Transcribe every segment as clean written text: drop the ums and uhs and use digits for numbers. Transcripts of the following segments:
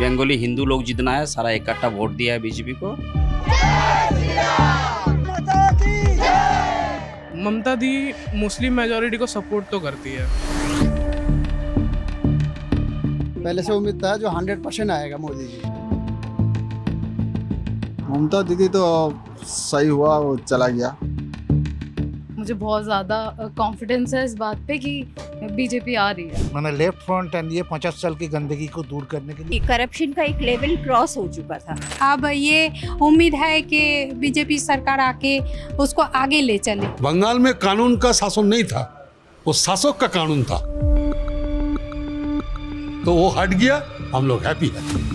बंगाली हिंदू लोग जितना है सारा इकट्ठा वोट दिया है बीजेपी को। ममता दी मुस्लिम मेजोरिटी को सपोर्ट तो करती है। पहले से उम्मीद था जो 100% आएगा मोदी जी। ममता दीदी तो सही हुआ, वो चला गया। मुझे बहुत ज़्यादा कॉन्फिडेंस है इस बात पे कि बीजेपी आ रही है। मैंने लेफ्ट फ्रंट एंड ये 50 साल की गंदगी को दूर करने के लिए करप्शन का एक लेवल क्रॉस हो चुका था। अब ये उम्मीद है कि बीजेपी सरकार आके उसको आगे ले चले। बंगाल में कानून का शासन नहीं था, वो शासक का कानून था, तो वो हट गया, हम लोग हैप्पी हैं।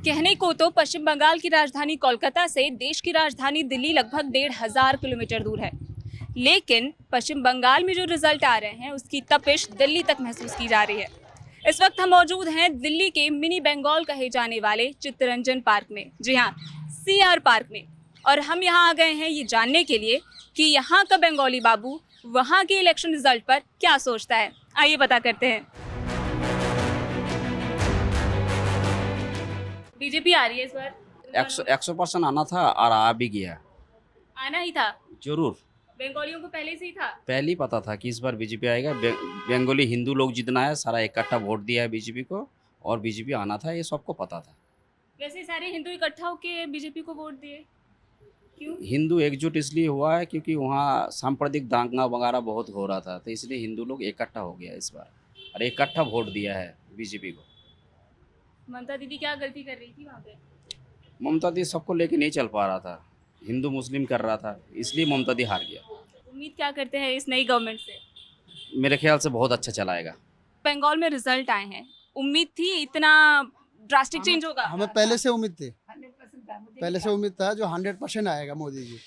कहने को तो पश्चिम बंगाल की राजधानी कोलकाता से देश की राजधानी दिल्ली लगभग 1500 किलोमीटर दूर है, लेकिन पश्चिम बंगाल में जो रिजल्ट आ रहे हैं उसकी तपिश दिल्ली तक महसूस की जा रही है। इस वक्त हम मौजूद हैं दिल्ली के मिनी बंगाल कहे जाने वाले चित्तरंजन पार्क में, जी हाँ, CR पार्क में। और हम यहाँ आ गए हैं ये जानने के लिए कि यहाँ का बंगाली बाबू वहाँ के इलेक्शन रिजल्ट पर क्या सोचता है। आइए पता करते हैं। बीजेपी आ रही है इस बार। 100% आना था और आ भी गया। आना ही था, जरूर बंगालियों को पहले से ही था। पहले ही पता था कि इस बार बीजेपी आएगा। बंगाली हिंदू लोग जितना है सारा इकट्ठा वोट दिया है बीजेपी को, और बीजेपी आना था, ये सबको पता था। वैसे सारे हिंदू इकट्ठा होके बीजेपी को वोट दिए, क्यों? हिंदू एकजुट इसलिए हुआ है क्योंकि वहाँ सांप्रदायिक दांगा वगैरह बहुत हो रहा था, तो इसलिए हिंदू लोग इकट्ठा हो गया इस बार और इकट्ठा वोट दिया है बीजेपी को। ममता दीदी क्या गलती कर रही थी वहाँ पे? ममता दी सबको लेके नहीं चल पा रहा था, हिंदू मुस्लिम कर रहा था, इसलिए ममता दी हार गया। उम्मीद क्या करते हैं इस नई गवर्नमेंट से? मेरे ख्याल से बहुत अच्छा चलाएगा। बंगाल में रिजल्ट आए हैं, उम्मीद थी इतना ड्रास्टिक चेंज होगा? हमें पहले से उम्मीद थी, पहले से उम्मीद था जो 100% आएगा मोदी जी।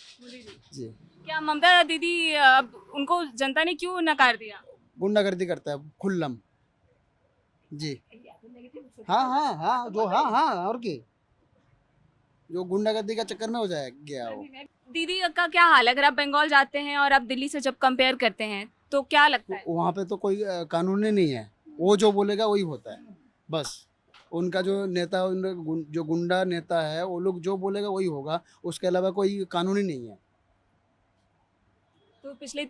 जी। क्या ममता दीदी अब उनको जनता ने क्यों नकार दिया? गुंडागर्दी करता है खुल्लम जी। हाँ जो हाँ और की जो गुंडागर्दी का चक्कर में हो जाए गया वो। दीदी का क्या हाल है? अगर आप बंगाल जाते हैं और आप दिल्ली से जब कंपेयर करते हैं तो क्या लगता है? वहाँ पे तो कोई कानून ही नहीं है, वो जो बोलेगा वही होता है बस। उनका जो नेता, जो गुंडा नेता है, वो लोग जो बोलेगा वही होगा, उसके अलावा कोई कानून ही नहीं है। तो पिछले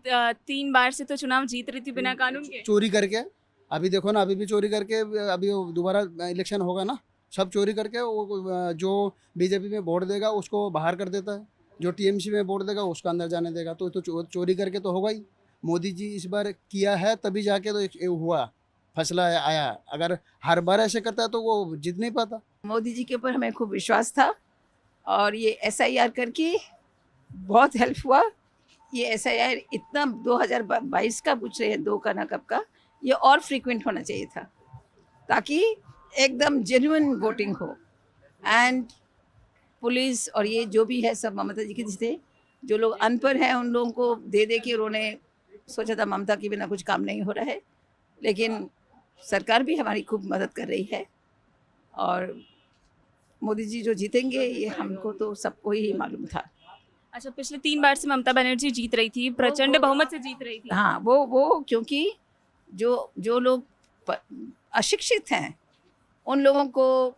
3 बार से तो चुनाव जीत रही थी बिना कानून के। चोरी करके, अभी देखो ना, अभी भी चोरी करके, अभी दोबारा इलेक्शन होगा ना, सब चोरी करके वो जो बीजेपी में वोट देगा उसको बाहर कर देता है, जो टीएमसी में वोट देगा उसको अंदर जाने देगा। तो चोरी करके तो होगा ही। मोदी जी इस बार किया है तभी जाके तो ये हुआ, फैसला आया। अगर हर बार ऐसे करता है तो वो जीत नहीं पाता। मोदी जी के ऊपर हमें खूब विश्वास था और ये SIR करके बहुत हेल्प हुआ। ये SIR इतना 2022 का पूछ रहे हैं, 2 का ना कब का, ये और फ्रीक्वेंट होना चाहिए था ताकि एकदम जेन्युइन वोटिंग हो। एंड पुलिस और ये जो भी है सब ममता जी के थे। जो लोग अनपढ़ हैं उन लोगों को दे के उन्होंने सोचा था ममता के बिना कुछ काम नहीं हो रहा है, लेकिन सरकार भी हमारी खूब मदद कर रही है और मोदी जी जो जीतेंगे ये हमको तो सबको ही मालूम था। अच्छा, पिछले 3 बार से ममता बनर्जी जीत रही थी, प्रचंड बहुमत से जीत रही थी। हाँ, वो क्योंकि जो लोग अशिक्षित हैं उन लोगों को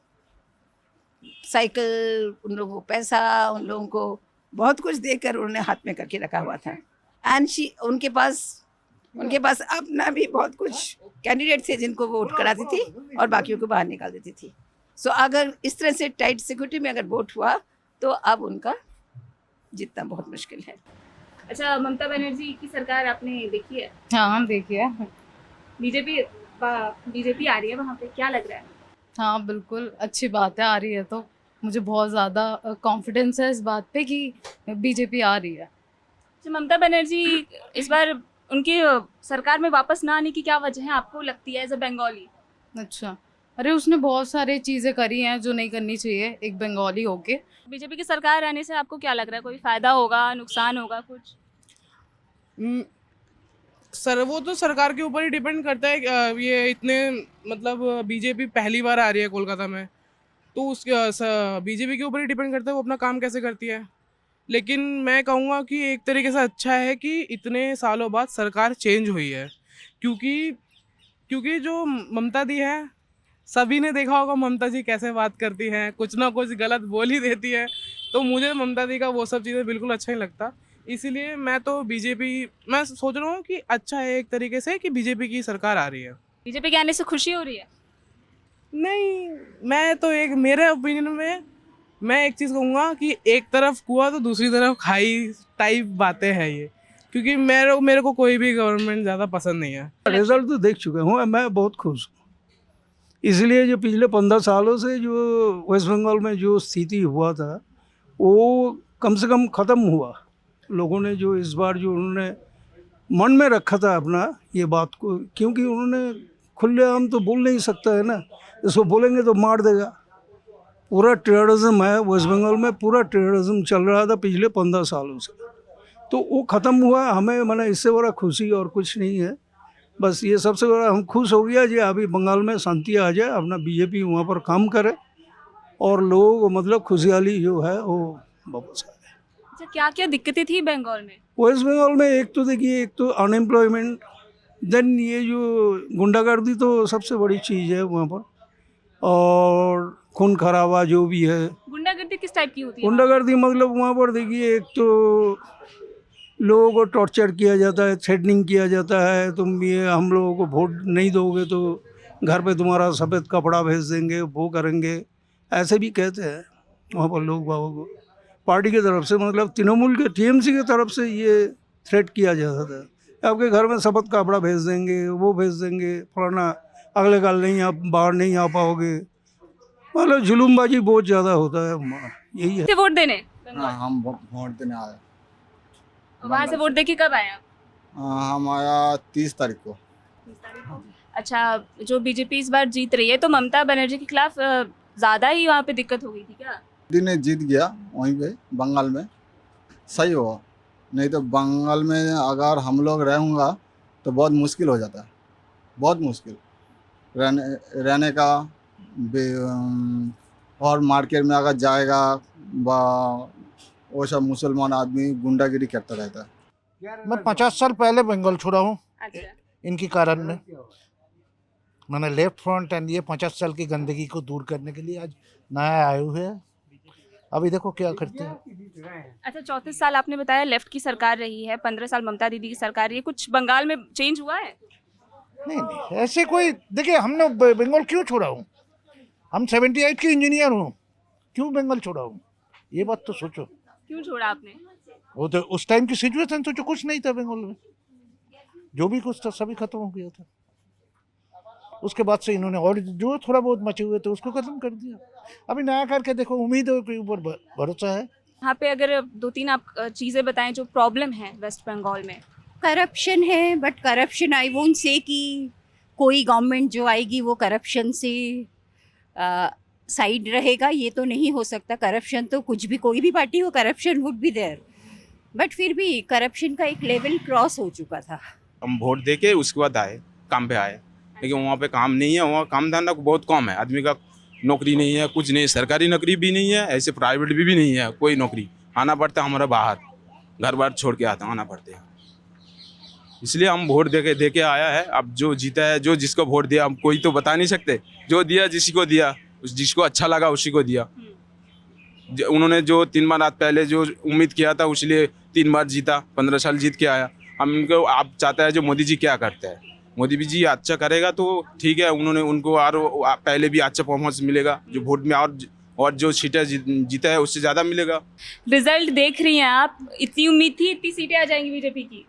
साइकिल, उन लोगों को पैसा, उन लोगों को बहुत कुछ देकर उन्होंने हाथ में करके रखा हुआ था। एंड उनके पास अपना भी बहुत कुछ कैंडिडेट थे जिनको वोट कराती थी और बाकियों को बाहर निकाल देती थी। सो अगर इस तरह से टाइट सिक्योरिटी में अगर वोट हुआ तो अब उनका जीतना बहुत मुश्किल है। अच्छा, ममता बनर्जी की सरकार आपने देखी है? हाँ, देखिए। बीजेपी आ रही है वहाँ पे, क्या लग रहा है? हाँ, बिल्कुल अच्छी बात है, आ रही है तो मुझे बहुत ज़्यादा कॉन्फिडेंस है इस बात पे कि बीजेपी आ रही है। अच्छा, ममता बनर्जी इस बार उनकी सरकार में वापस ना आने की क्या वजह है आपको लगती है एज अ बंगाली? अच्छा, अरे उसने बहुत सारी चीज़ें करी हैं जो नहीं करनी चाहिए एक बंगाली होके। बीजेपी की सरकार आने से आपको क्या लग रहा है? कोई फ़ायदा होगा, नुकसान होगा कुछ? सर वो तो सरकार के ऊपर ही डिपेंड करता है। ये इतने मतलब बीजेपी पहली बार आ रही है कोलकाता में, तो उस बीजेपी के ऊपर ही डिपेंड करता है वो अपना काम कैसे करती है। लेकिन मैं कहूँगा कि एक तरीके से अच्छा है कि इतने सालों बाद सरकार चेंज हुई है, क्योंकि जो ममता दी है सभी ने देखा होगा ममता जी कैसे बात करती हैं, कुछ ना कुछ गलत बोल ही देती है। तो मुझे ममता जी का वो सब चीज़ें बिल्कुल अच्छा नहीं लगता। इसीलिए मैं तो बीजेपी, मैं सोच रहा हूँ कि अच्छा है एक तरीके से कि बीजेपी की सरकार आ रही है। बीजेपी के आने से खुशी हो रही है? नहीं, मैं तो एक मेरे ओपिनियन में मैं एक चीज़ कहूँगा कि एक तरफ कुआं तो दूसरी तरफ खाई टाइप बातें हैं ये, क्योंकि मेरे को कोई भी गवर्नमेंट ज़्यादा पसंद नहीं है। रिजल्ट तो देख चुके हूँ, मैं बहुत खुश हूँ। इसलिए जो पिछले 15 सालों से जो वेस्ट बंगाल में जो स्थिति हुआ था वो कम से कम ख़त्म हुआ। लोगों ने जो इस बार जो उन्होंने मन में रखा था अपना ये बात को, क्योंकि उन्होंने खुलेआम तो बोल नहीं सकता है ना, इसको बोलेंगे तो मार देगा। पूरा टेररिज्म है वेस्ट बंगाल में, पूरा टेररिज्म चल रहा था पिछले 15 सालों से, तो वो ख़त्म हुआ। हमें मैंने इससे बड़ा खुशी और कुछ नहीं है। बस ये सबसे बड़ा हम खुश हो गया जी अभी बंगाल में शांति आ जाए, अपना बीजेपी वहाँ पर काम करे और लोग मतलब खुशहाली जो है वो वापस आ जाए। अच्छा, क्या क्या दिक्कतें थी बंगाल में? वेस्ट बंगाल में एक तो देखिए, एक तो अनएम्प्लॉयमेंट, देन ये जो गुंडागर्दी तो सबसे बड़ी चीज़ है वहाँ पर, और खून खराबा जो भी है। गुंडागर्दी किस टाइप की होती है? गुंडागर्दी मतलब वहाँ पर देखिए, एक तो लोगों को टॉर्चर किया जाता है, थ्रेटनिंग किया जाता है, तुम ये हम लोगों को वोट नहीं दोगे तो घर पे तुम्हारा सफ़ेद कपड़ा भेज देंगे, वो करेंगे, ऐसे भी कहते हैं वहाँ पर लोग बाबू को। पार्टी की तरफ से मतलब तृणमूल के टीएमसी की तरफ से ये थ्रेट किया जाता था, आपके घर में सफ़ेद कपड़ा भेज देंगे, वो भेज देंगे, फलाना, अगले कल नहीं आप बाहर नहीं आ पाओगे, मतलब जुलूमबाजी बहुत ज़्यादा होता है। यही है। वोट देने हम वोट देने आए। वहाँ से वोट दे के कब आए आप? हम आया 30 तारीख को। अच्छा, जो बीजेपी इस बार जीत रही है तो ममता बनर्जी के खिलाफ ज़्यादा ही वहाँ पे दिक्कत हो गई थी क्या? मोदी ने जीत गया वहीं पे बंगाल में, सही हुआ। नहीं तो बंगाल में अगर हम लोग रहूँगा तो बहुत मुश्किल हो जाता है, बहुत मुश्किल रहने का। और मार्केट में अगर जाएगा वो सब मुसलमान आदमी गुंडागिरी करता रहता है। मैं 50 साल पहले बंगाल छोड़ा हूँ अच्छा, इनकी कारण में। मैंने लेफ्ट फ्रंट एंड ये 50 साल की गंदगी को दूर करने के लिए आज नया आए हुए हैं। अभी देखो क्या करते हैं। अच्छा, 34 साल आपने बताया लेफ्ट की सरकार रही है, 15 साल ममता दीदी की सरकार रही है, कुछ बंगाल में चेंज हुआ है? नहीं ऐसे कोई, देखिए हमने बंगाल क्यों छोड़ा हूँ, हम 78 के इंजीनियर हूँ, क्यों बंगाल छोड़ा हूँ, ये बात तो सोचो। क्यों छोड़ा आपने? वो तो उस टाइम की सिचुएशन तो जो कुछ नहीं था बंगाल में, जो भी कुछ था सभी खत्म हो गया था। उसके बाद से इन्होंने और जो थोड़ा बहुत मचे हुए थे उसको खत्म कर दिया। अभी नया करके देखो, उम्मीदों के ऊपर भरोसा है। यहाँ पे अगर 2-3 आप चीज़ें बताएं जो प्रॉब्लम है वेस्ट बंगाल में। करप्शन है, but corruption I won't say कि कोई गवर्नमेंट जो आएगी वो करप्शन से साइड रहेगा, ये तो नहीं हो सकता। करप्शन तो कुछ भी, कोई भी पार्टी हो, corruption would be there, but फिर भी करप्शन का एक लेवल क्रॉस हो चुका था। हम वोट दे के उसके बाद आए, काम पे आए, लेकिन वहाँ पे काम नहीं है, वहाँ काम धंधा बहुत कम है, आदमी का नौकरी नहीं है, कुछ नहीं, सरकारी नौकरी भी नहीं है, ऐसे प्राइवेट भी नहीं है, कोई नौकरी। आना पड़ता है हमारा बाहर, घर बार छोड़ के आना पड़ता है। इसलिए हम वोट दे के आया है। अब जो जीता है, जो जिसको वोट दिया, हम कोई तो बता नहीं सकते, जो दिया जिसी को दिया, जिसको अच्छा लगा उसी को दिया। उन्होंने जो 3 बार पहले जो उम्मीद किया था उसलिए 3 बार जीता, 15 साल जीत के आया। हम इनको आप चाहता है जो मोदी जी क्या करते हैं, मोदी जी अच्छा करेगा तो ठीक है, उन्होंने उनको और पहले भी अच्छा परफॉर्मेंस मिलेगा, जो वोट में और जो सीटें जीता है उससे ज़्यादा मिलेगा। रिजल्ट देख रही हैं आप, इतनी उम्मीद थी इतनी सीटें आ जाएंगी बीजेपी की?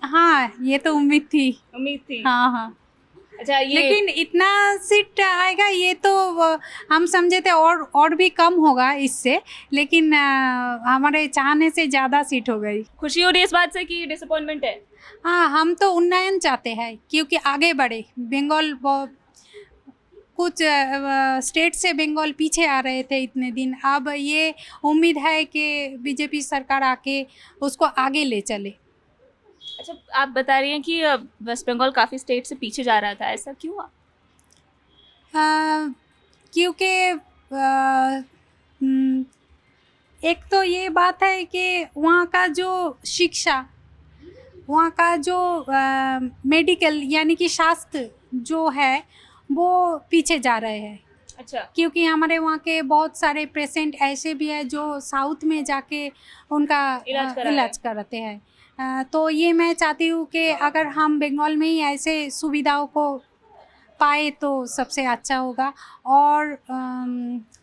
हाँ, ये तो उम्मीद थी। हाँ। अच्छा, ये लेकिन इतना सीट आएगा ये तो हम समझे थे, और भी कम होगा इससे, लेकिन हमारे चाहने से ज़्यादा सीट हो गई। खुशी हो रही है इस बात से कि डिसअपॉइंटमेंट है? हाँ, हम तो उन्नयन चाहते हैं क्योंकि आगे बढ़े। बंगाल कुछ स्टेट से बंगाल पीछे आ रहे थे इतने दिन, अब ये उम्मीद है कि बीजेपी सरकार आके उसको आगे ले चले। अच्छा, आप बता रही हैं कि वेस्ट बंगाल काफ़ी स्टेट से पीछे जा रहा था, ऐसा क्यों हुआ? क्योंकि एक तो ये बात है कि वहाँ का जो शिक्षा, वहाँ का जो मेडिकल यानी कि स्वास्थ्य जो है वो पीछे जा रहे हैं। अच्छा, क्योंकि हमारे वहाँ के बहुत सारे पेशेंट ऐसे भी हैं जो साउथ में जाके उनका इलाज कराते हैं। तो ये मैं चाहती हूँ कि अगर हम बंगाल में ही ऐसे सुविधाओं को पाए तो सबसे अच्छा होगा। और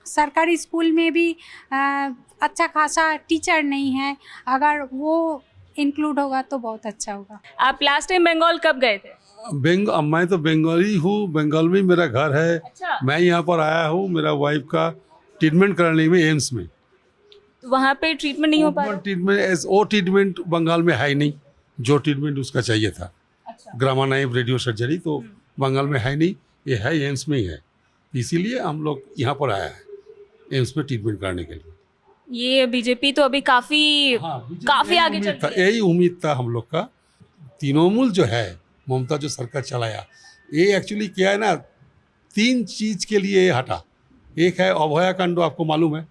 सरकारी स्कूल में भी अच्छा खासा टीचर नहीं है, अगर वो इंक्लूड होगा तो बहुत अच्छा होगा। आप लास्ट टाइम बंगाल कब गए थे? मैं तो बंगाली हूँ, बंगाल में मेरा घर है। अच्छा, मैं यहाँ पर आया हूँ मेरा वाइफ का ट्रीटमेंट कराने में एम्स में। तो वहाँ पे ट्रीटमेंट नहीं हो पा रहा? ट्रीटमेंट वो ट्रीटमेंट बंगाल में है नहीं जो ट्रीटमेंट उसका चाहिए था। अच्छा, ग्रामा नाइव रेडियो सर्जरी तो बंगाल में है नहीं, ये है एम्स में ही है। इसीलिए हम लोग यहाँ पर आया है एम्स में ट्रीटमेंट कराने के लिए। ये बीजेपी तो अभी काफी काफी आगे चल रही है। यही उम्मीद था हम लोग का। तृणमूल जो है, ममता जो सरकार चलाया, ये एक्चुअली क्या है ना, 3 चीज के लिए ये हटा। एक है अभया कांड, आपको मालूम है,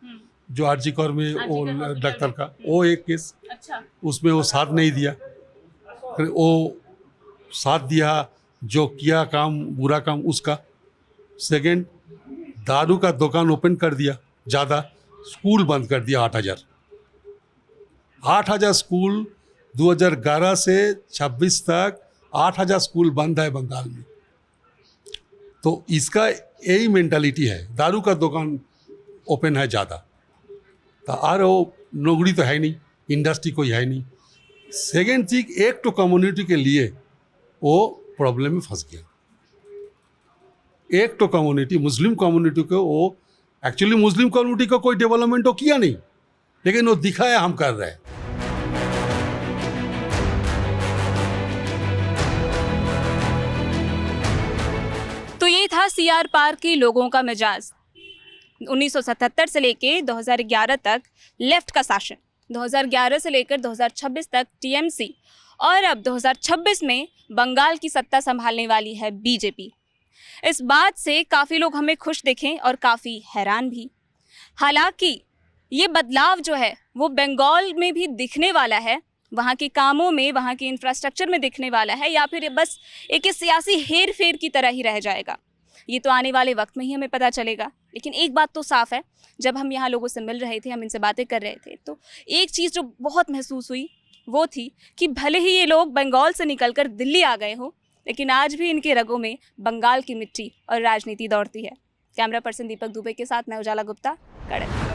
जो आरजी कर में वो डॉक्टर का वो एक केस। अच्छा, उसमें वो साथ नहीं दिया, फिर वो साथ दिया जो किया काम बुरा काम उसका। सेकंड, दारू का दुकान ओपन कर दिया ज़्यादा, स्कूल बंद कर दिया 8,000 स्कूल 2011 से 26 तक 8,000 स्कूल बंद है बंगाल में। तो इसका यही मेंटालिटी है, दारू का दुकान ओपन है ज़्यादा, तो और वो नौकरी तो है नहीं, इंडस्ट्री कोई है नहीं। सेकेंड चीज, एक तो कम्युनिटी के लिए वो प्रॉब्लम में फंस गया। एक तो कम्युनिटी, मुस्लिम कम्युनिटी को, वो एक्चुअली मुस्लिम कम्युनिटी को कोई डेवलपमेंट तो किया नहीं, लेकिन वो दिखाया हम कर रहे हैं। तो ये था सीआर पार्क के लोगों का मिजाज। 1977 से लेकर 2011 तक लेफ्ट का शासन, 2011 से लेकर 2026 तक टीएमसी, और अब 2026 में बंगाल की सत्ता संभालने वाली है बीजेपी। इस बात से काफ़ी लोग हमें खुश दिखें और काफ़ी हैरान भी। हालांकि ये बदलाव जो है वो बंगाल में भी दिखने वाला है, वहाँ के कामों में, वहाँ के इंफ्रास्ट्रक्चर में दिखने वाला है, या फिर बस एक सियासी हेर फेर की तरह ही रह जाएगा, ये तो आने वाले वक्त में ही हमें पता चलेगा। लेकिन एक बात तो साफ है, जब हम यहाँ लोगों से मिल रहे थे, हम इनसे बातें कर रहे थे, तो एक चीज़ जो बहुत महसूस हुई वो थी कि भले ही ये लोग बंगाल से निकलकर दिल्ली आ गए हो, लेकिन आज भी इनके रगों में बंगाल की मिट्टी और राजनीति दौड़ती है। कैमरा पर्सन दीपक दुबे के साथ मैं उजाला गुप्ता, कड़क।